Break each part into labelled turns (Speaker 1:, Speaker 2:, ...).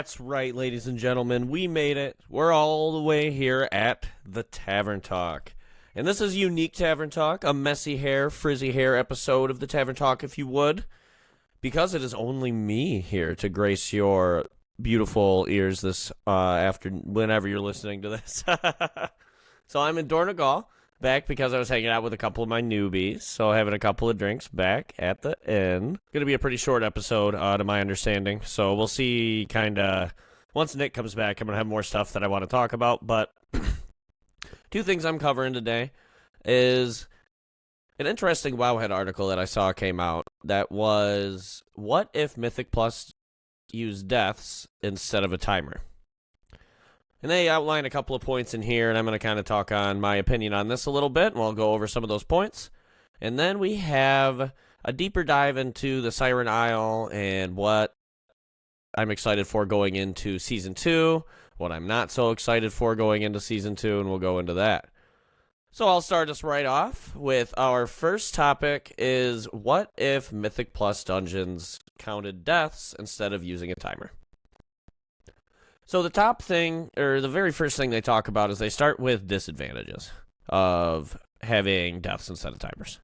Speaker 1: That's right, ladies and gentlemen. We made it. We're all the way here at the Tavern Talk. And this is unique Tavern Talk, a messy hair, frizzy hair episode of the Tavern Talk, if you would. Because it is only me here to grace your beautiful ears this whenever you're listening to this. So I'm in Donegal, back because I was hanging out with a couple of my newbies. So having a couple of drinks back at the inn. Going to be a pretty short episode, to my understanding. So we'll see once Nick comes back, I'm going to have more stuff that I want to talk about. But two things I'm covering today is an interesting Wowhead article that I saw came out that was, what if Mythic Plus used deaths instead of a timer? And they outline a couple of points in here, and I'm going to kind of talk on my opinion on this a little bit, and we'll go over some of those points. And then we have a deeper dive into the Siren Isle and what I'm excited for going into Season 2, what I'm not so excited for going into Season 2, and we'll go into that. So I'll start us right off with our first topic is, what if Mythic Plus Dungeons counted deaths instead of using a timer? So the very first thing they talk about is they start with disadvantages of having deaths instead of timers.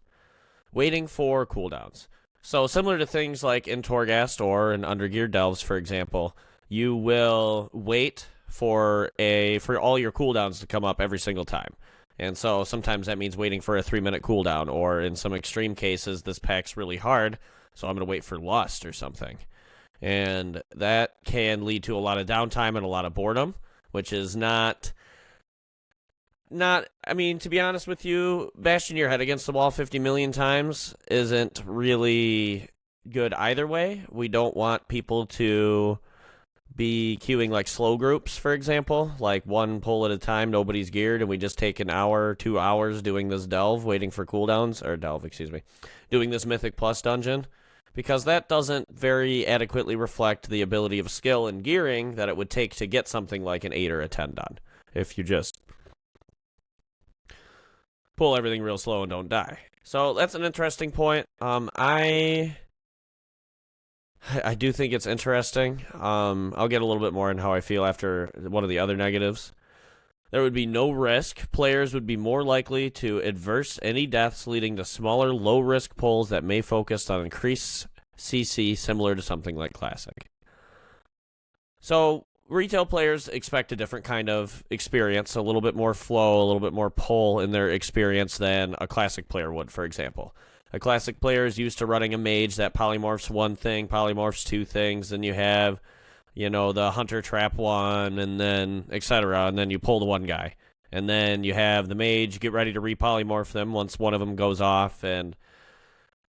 Speaker 1: Waiting for cooldowns. So similar to things like in Torghast or in Undergear Delves, for example, you will wait for all your cooldowns to come up every single time. And so sometimes that means waiting for a 3-minute cooldown, or in some extreme cases, this pack's really hard, so I'm going to wait for Lust or something. And that can lead to a lot of downtime and a lot of boredom, which is not, I mean, to be honest with you, bashing your head against the wall 50 million times isn't really good either way. We don't want people to be queuing like slow groups, for example, like one pull at a time, nobody's geared, and we just take an hour, 2 hours doing this doing this Mythic Plus dungeon. Because that doesn't very adequately reflect the ability of skill and gearing that it would take to get something like an 8 or a 10 done. If you just pull everything real slow and don't die. So that's an interesting point. I do think it's interesting. I'll get a little bit more in how I feel after one of the other negatives. There would be no risk. Players would be more likely to adverse any deaths, leading to smaller, low-risk pulls that may focus on increased CC, similar to something like Classic. So, retail players expect a different kind of experience, a little bit more flow, a little bit more pull in their experience than a Classic player would, for example. A Classic player is used to running a mage that polymorphs one thing, polymorphs two things, then you have the hunter trap one, and then etc., and then you pull the one guy. And then you have the mage, get ready to repolymorph them once one of them goes off, and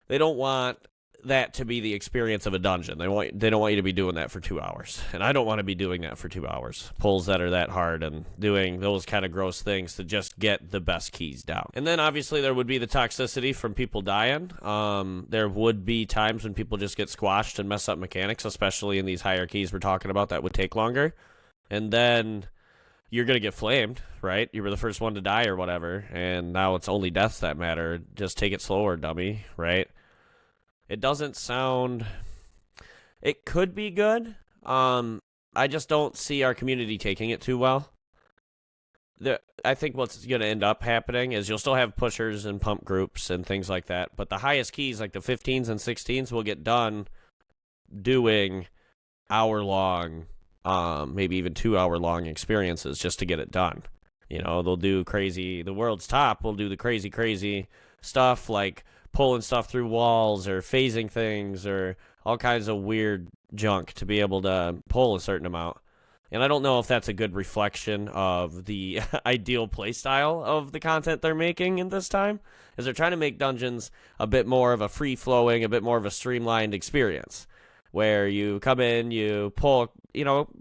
Speaker 1: they don't want that to be the experience of a dungeon. They don't want you to be doing that for 2 hours. And I don't want to be doing that for 2 hours. Pulls that are that hard and doing those kind of gross things to just get the best keys down. And then obviously there would be the toxicity from people dying. There would be times when people just get squashed and mess up mechanics, especially in these higher keys we're talking about that would take longer. And then you're going to get flamed, right? You were the first one to die or whatever, and now it's only deaths that matter. Just take it slower, dummy, right? It doesn't sound... It could be good. I just don't see our community taking it too well. I think what's going to end up happening is you'll still have pushers and pump groups and things like that, but the highest keys, like the 15s and 16s, will get done doing hour-long, maybe even 2-hour-long experiences just to get it done. They'll do crazy... The world's top will do the crazy stuff, like pulling stuff through walls or phasing things or all kinds of weird junk to be able to pull a certain amount. And I don't know if that's a good reflection of the ideal playstyle of the content they're making in this time, is they're trying to make dungeons a bit more of a free-flowing, a bit more of a streamlined experience, where you come in, you pull,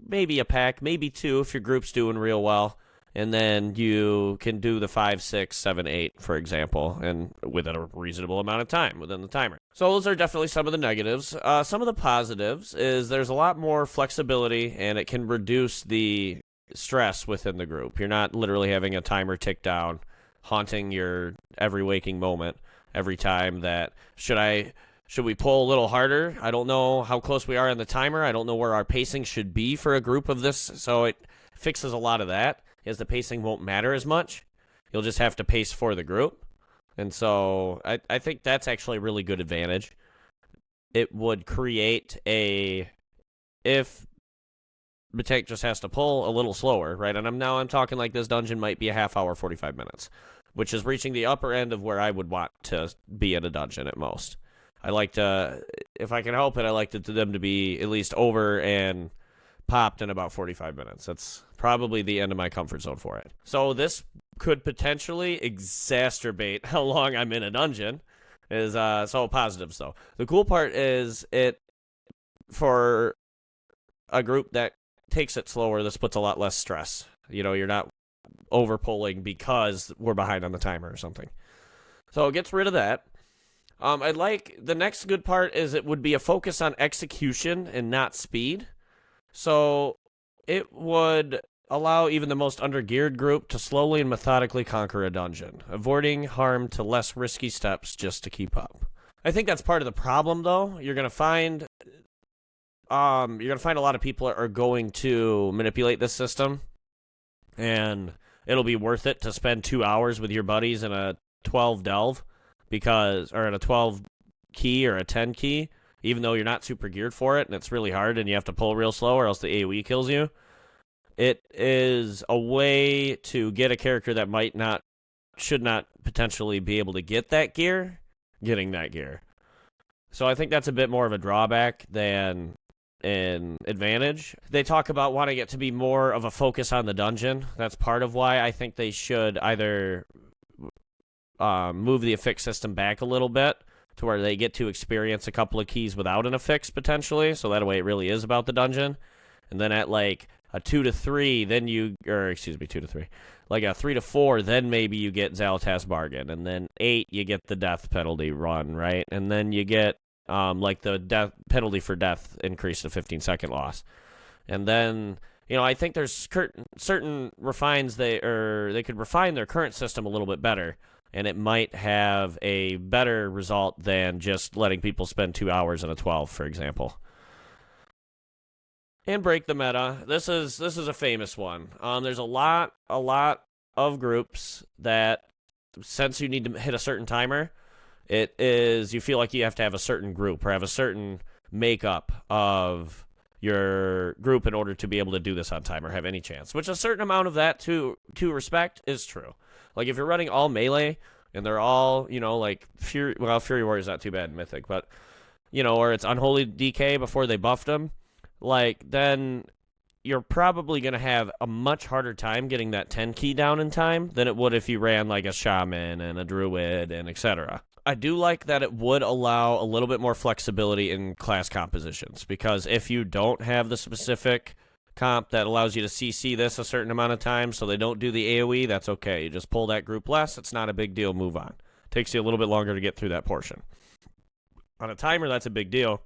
Speaker 1: maybe a pack, maybe two if your group's doing real well, and then you can do the 5, 6, 7, 8, for example, and within a reasonable amount of time within the timer. So those are definitely some of the negatives. Some of the positives is there's a lot more flexibility, and it can reduce the stress within the group. You're not literally having a timer tick down, haunting your every waking moment every time that, should I Should we pull a little harder? I don't know how close we are on the timer. I don't know where our pacing should be for a group of this, so it fixes a lot of that, as the pacing won't matter as much. You'll just have to pace for the group. And so I think that's actually a really good advantage. It would create if the tank just has to pull a little slower, right? And I'm talking like this dungeon might be a half hour, 45 minutes, which is reaching the upper end of where I would want to be in a dungeon at most. I like to, if I can help it, I like them to be at least over and popped in about 45 minutes. That's probably the end of my comfort zone for it. So this could potentially exacerbate how long I'm in a dungeon. So positives, though. The cool part is for a group that takes it slower, this puts a lot less stress. You're not over pulling because we're behind on the timer or something. So it gets rid of that. I'd like the next good part is it would be a focus on execution and not speed. So it would allow even the most undergeared group to slowly and methodically conquer a dungeon, avoiding harm to less risky steps just to keep up. I think that's part of the problem, though. You're gonna find a lot of people are going to manipulate this system, and it'll be worth it to spend 2 hours with your buddies in a 12 delve or in a 12 key or a 10 key, even though you're not super geared for it and it's really hard and you have to pull real slow or else the AoE kills you. It is a way to get a character that should not potentially be able to get that gear, getting that gear. So I think that's a bit more of a drawback than an advantage. They talk about wanting it to be more of a focus on the dungeon. That's part of why I think they should either move the affix system back a little bit to where they get to experience a couple of keys without an affix potentially, so that way it really is about the dungeon. And then at like a 2 to 3, then 2 to 3. Like a 3 to 4, then maybe you get Xal'ata's Bargain. And then 8, you get the death penalty run, right? And then you get like the death penalty for death increase to 15-second loss. And then, I think there's certain refines they could refine their current system a little bit better, and it might have a better result than just letting people spend 2 hours in a 12, for example. And break the meta. This is a famous one. There's a lot of groups that, since you need to hit a certain timer, you feel like you have to have a certain group or have a certain makeup of your group in order to be able to do this on time or have any chance. Which a certain amount of that to respect is true. Like if you're running all melee and they're all, like Fury Warrior is not too bad in Mythic, but or it's Unholy DK before they buffed them, like then you're probably going to have a much harder time getting that 10 key down in time than it would if you ran like a shaman and a druid and etc. I do like that it would allow a little bit more flexibility in class compositions, because if you don't have the specific comp that allows you to CC this a certain amount of time so they don't do the AoE, that's okay. You just pull that group less. It's not a big deal. Move on. Takes you a little bit longer to get through that portion. On a timer, that's a big deal.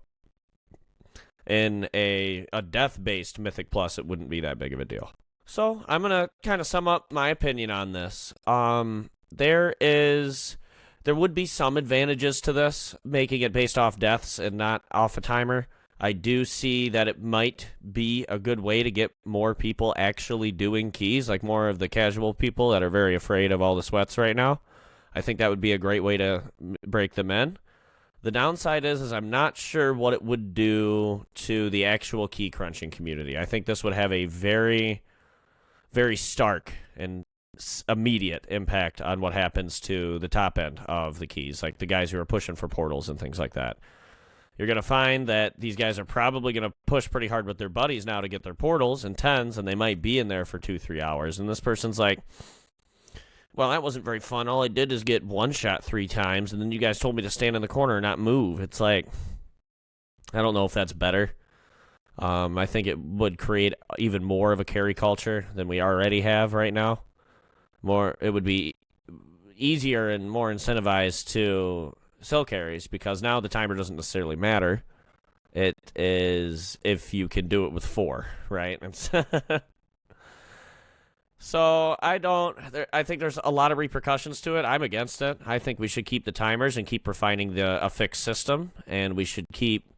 Speaker 1: In a death-based Mythic Plus, it wouldn't be that big of a deal. So I'm going to kind of sum up my opinion on this. There would be some advantages to this, making it based off deaths and not off a timer. I do see that it might be a good way to get more people actually doing keys, like more of the casual people that are very afraid of all the sweats right now. I think that would be a great way to break them in. The downside is I'm not sure what it would do to the actual key crunching community. I think this would have a very, very stark and immediate impact on what happens to the top end of the keys, like the guys who are pushing for portals and things like that. You're going to find that these guys are probably going to push pretty hard with their buddies now to get their portals and 10s, and they might be in there for 2-3 hours. And this person's like, well, that wasn't very fun. All I did is get one shot 3 times, and then you guys told me to stand in the corner and not move. It's like, I don't know if that's better. I think it would create even more of a carry culture than we already have right now. It would be easier and more incentivized to sell carries, because now the timer doesn't necessarily matter. It is if you can do it with 4, right? So I think there's a lot of repercussions to it. I'm against it. I think we should keep the timers and keep refining a fixed system, and we should keep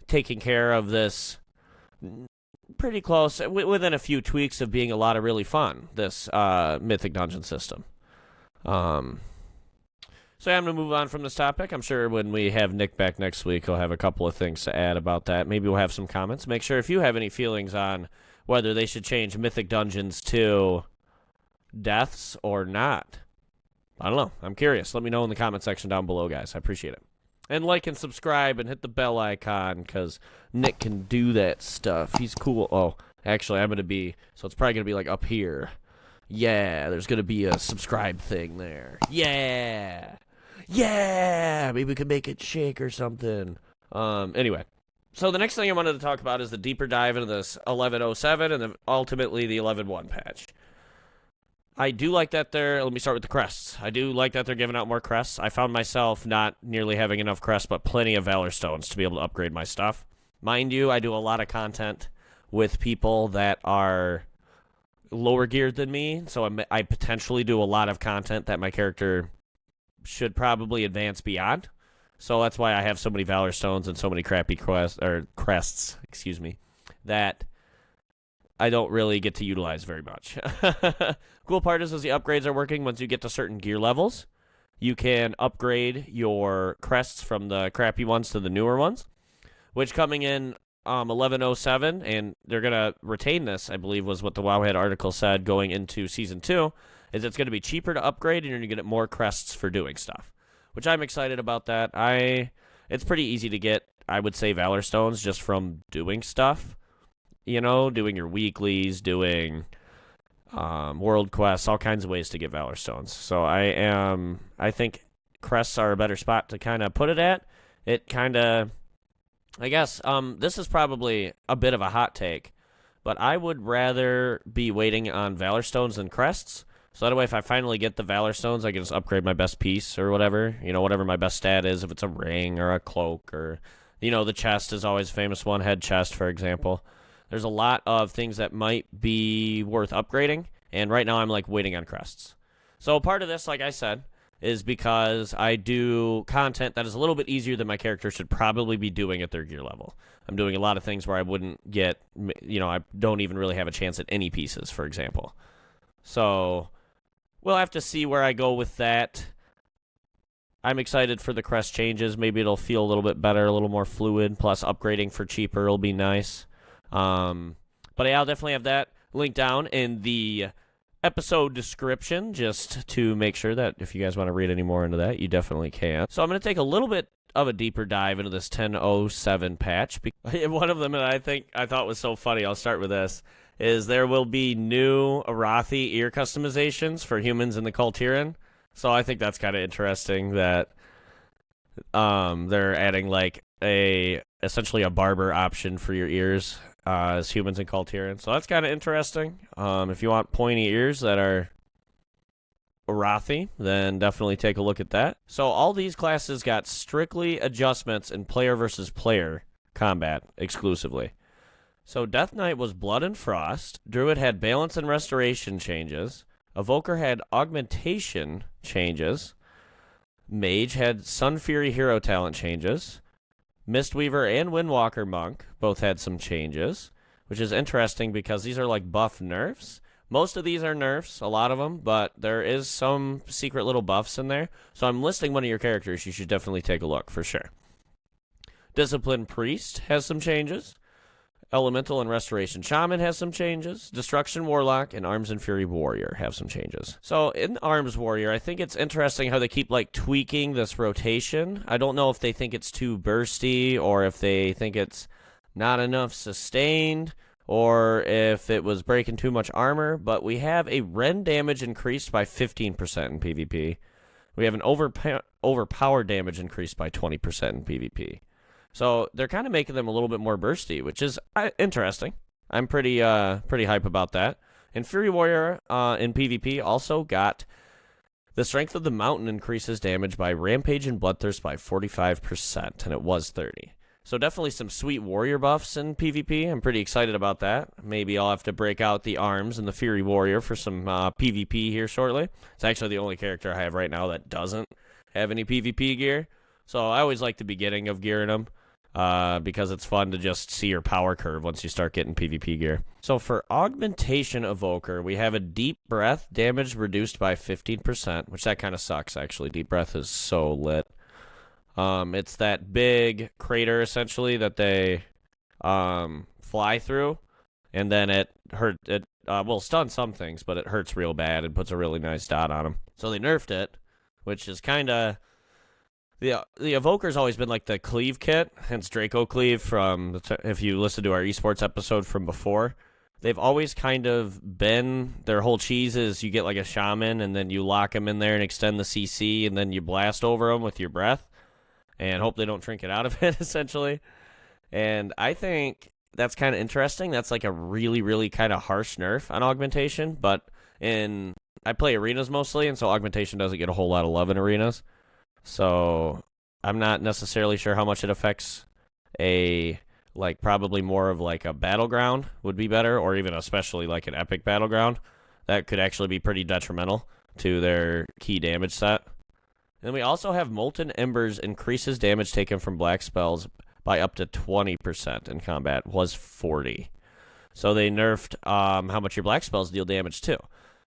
Speaker 1: taking care of this pretty close, within a few tweaks of being a lot of really fun, this Mythic Dungeon system. So yeah, I'm going to move on from this topic. I'm sure when we have Nick back next week, he'll have a couple of things to add about that. Maybe we'll have some comments. Make sure if you have any feelings on whether they should change Mythic Dungeons to deaths or not. I don't know. I'm curious. Let me know in the comment section down below, guys. I appreciate it. And like and subscribe and hit the bell icon, because Nick can do that stuff. He's cool. Oh, actually, I'm going to be, so it's probably going to be like up here. Yeah, there's going to be a subscribe thing there. Yeah. Yeah, maybe we could make it shake or something. Anyway, so the next thing I wanted to talk about is the deeper dive into this 11.07 and then ultimately the 11.1 patch. I do like that let me start with the crests. I do like that they're giving out more crests. I found myself not nearly having enough crests, but plenty of Valor Stones to be able to upgrade my stuff. Mind you, I do a lot of content with people that are lower geared than me, so I potentially do a lot of content that my character should probably advance beyond. So that's why I have so many Valor Stones and so many crappy crests, that I don't really get to utilize very much. Cool part is, as the upgrades are working, once you get to certain gear levels, you can upgrade your crests from the crappy ones to the newer ones, which coming in 11.07, and they're going to retain this, I believe was what the Wowhead article said, going into Season 2, is it's going to be cheaper to upgrade, and you're going to get more crests for doing stuff, which I'm excited about that. It's pretty easy to get, I would say, Valor Stones just from doing stuff. You know, doing your weeklies, doing world quests, all kinds of ways to get Valor Stones. So I think crests are a better spot to kind of put it at. It kind of, I guess, this is probably a bit of a hot take, but I would rather be waiting on Valor Stones than crests. So that way, if I finally get the Valor Stones, I can just upgrade my best piece or whatever. You know, whatever my best stat is, if it's a ring or a cloak or, you know, the chest is always a famous one, head chest, for example. There's a lot of things that might be worth upgrading, and right now I'm, like, waiting on crests. So part of this, like I said, is because I do content that is a little bit easier than my character should probably be doing at their gear level. I'm doing a lot of things where I wouldn't get, you know, I don't even really have a chance at any pieces, for example. So we'll have to see where I go with that. I'm excited for the crest changes. Maybe it'll feel a little bit better, a little more fluid, plus upgrading for cheaper will be nice. But yeah, I'll definitely have that linked down in the episode description, just to make sure that if you guys want to read any more into that, you definitely can. So I'm going to take a little bit of a deeper dive into this 10.07 patch. One of them that I thought was so funny, I'll start with this, is there will be new Arathi ear customizations for humans in the Kultiran. So I think that's kind of interesting that they're adding like essentially a barber option for your ears as humans in Kultiran. So that's kind of interesting. If you want pointy ears that are Arathi, then definitely take a look at that. So all these classes got strictly adjustments in player versus player combat exclusively. So Death Knight was Blood and Frost. Druid had Balance and Restoration changes. Evoker had Augmentation changes. Mage had Sun Fury hero talent changes. Mistweaver and Windwalker Monk both had some changes, which is interesting because these are like buff nerfs. Most of these are nerfs, a lot of them, but there is some secret little buffs in there. So I'm listing one of your characters. You should definitely take a look for sure. Discipline Priest has some changes. Elemental and Restoration Shaman has some changes. Destruction Warlock and Arms and Fury Warrior have some changes. So in Arms Warrior, I think it's interesting how they keep like tweaking this rotation. I don't know if they think it's too bursty or if they think it's not enough sustained or if it was breaking too much armor, but we have a Rend damage increased by 15% in PvP. We have an overpower damage increased by 20% in PvP. So they're kind of making them a little bit more bursty, which is interesting. I'm pretty hype about that. And Fury Warrior in PvP also got the Strength of the Mountain increases damage by Rampage and Bloodthirst by 45%, and it was 30. So definitely some sweet warrior buffs in PvP. I'm pretty excited about that. Maybe I'll have to break out the arms and the Fury Warrior for some PvP here shortly. It's actually the only character I have right now that doesn't have any PvP gear. So I always like the beginning of gearing them because it's fun to just see your power curve once you start getting PvP gear. So for Augmentation Evoker, we have a Deep Breath, damage reduced by 15%, which that kind of sucks, actually. Deep Breath is so lit. It's that big crater, essentially, that they fly through, and then it stuns some things, but it hurts real bad and puts a really nice dot on them. So they nerfed it, which is kind of... The Evoker's always been like the Cleave kit, hence Draco Cleave from, if you listen to our esports episode from before, they've always kind of been, their whole cheese is you get like a shaman, and then you lock them in there and extend the CC, and then you blast over them with your breath. And hope they don't trinket out of it, essentially. And I think that's kind of interesting. That's like a really, really kind of harsh nerf on Augmentation. But I play arenas mostly, and so Augmentation doesn't get a whole lot of love in arenas. So I'm not necessarily sure how much it affects probably more of like a battleground would be better, or even especially like an epic battleground. That could actually be pretty detrimental to their key damage set. And we also have Molten Embers increases damage taken from black spells by up to 20% in combat, was 40. So they nerfed how much your black spells deal damage too.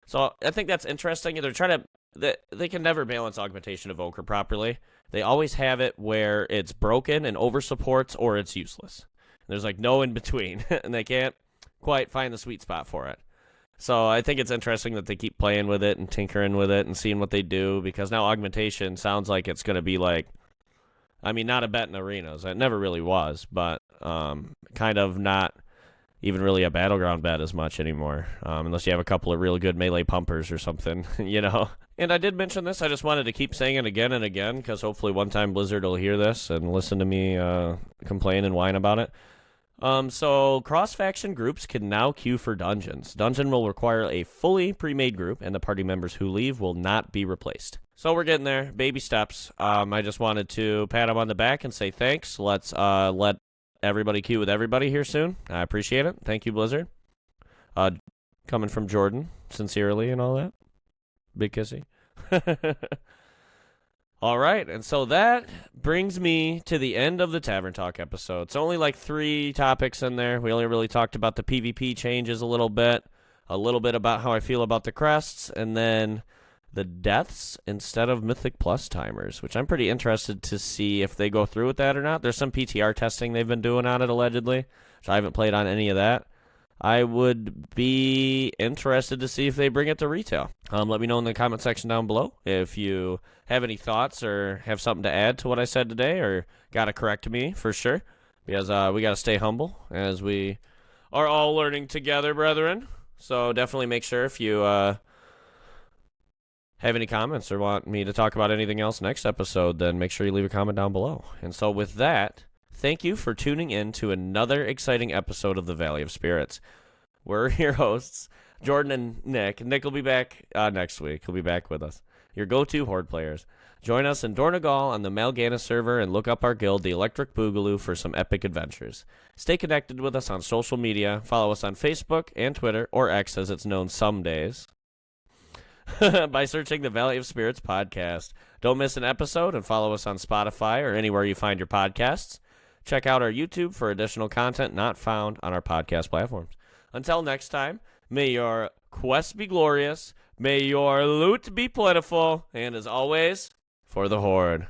Speaker 1: So I think that's interesting. They're trying to, they can never balance Augmentation Evoker properly. They always have it where it's broken and over supports, or it's useless. There's like no in between, and they can't quite find the sweet spot for it. So I think it's interesting that they keep playing with it and tinkering with it and seeing what they do, because now Augmentation sounds like it's going to be like, I mean, not a bet in arenas. It never really was, but kind of not even really a battleground bet as much anymore, unless you have a couple of really good melee pumpers or something, you know. And I did mention this. I just wanted to keep saying it again and again, because hopefully one time Blizzard will hear this and listen to me complain and whine about it. So cross-faction groups can now queue for dungeons. Dungeon will require a fully pre-made group, and the party members who leave will not be replaced. So we're getting there, baby steps. I just wanted to pat them on the back and say thanks. Let's let everybody queue with everybody here soon. I appreciate it. Thank you, Blizzard. Coming from Jordan, sincerely and all that. Big kissy. All right, and so that brings me to the end of the Tavern Talk episode. It's only like 3 topics in there. We only really talked about the PvP changes a little bit about how I feel about the crests, and then the deaths instead of Mythic Plus timers, which I'm pretty interested to see if they go through with that or not. There's some PTR testing they've been doing on it, allegedly, which I haven't played on any of that. I would be interested to see if they bring it to retail. Let me know in the comment section down below if you have any thoughts or have something to add to what I said today, or got to correct me for sure, because we got to stay humble as we are all learning together, brethren. So definitely make sure if you have any comments or want me to talk about anything else next episode, then make sure you leave a comment down below. And so with that, thank you for tuning in to another exciting episode of the Valley of Spirits. We're your hosts, Jordan and Nick. Nick will be back next week. He'll be back with us. Your go-to Horde players. Join us in Dornegal on the Mal'Ganis server and look up our guild, the Electric Boogaloo, for some epic adventures. Stay connected with us on social media. Follow us on Facebook and Twitter, or X as it's known some days, by searching the Valley of Spirits podcast. Don't miss an episode, and follow us on Spotify or anywhere you find your podcasts. Check out our YouTube for additional content not found on our podcast platforms. Until next time, may your quest be glorious, may your loot be plentiful, and as always, for the Horde.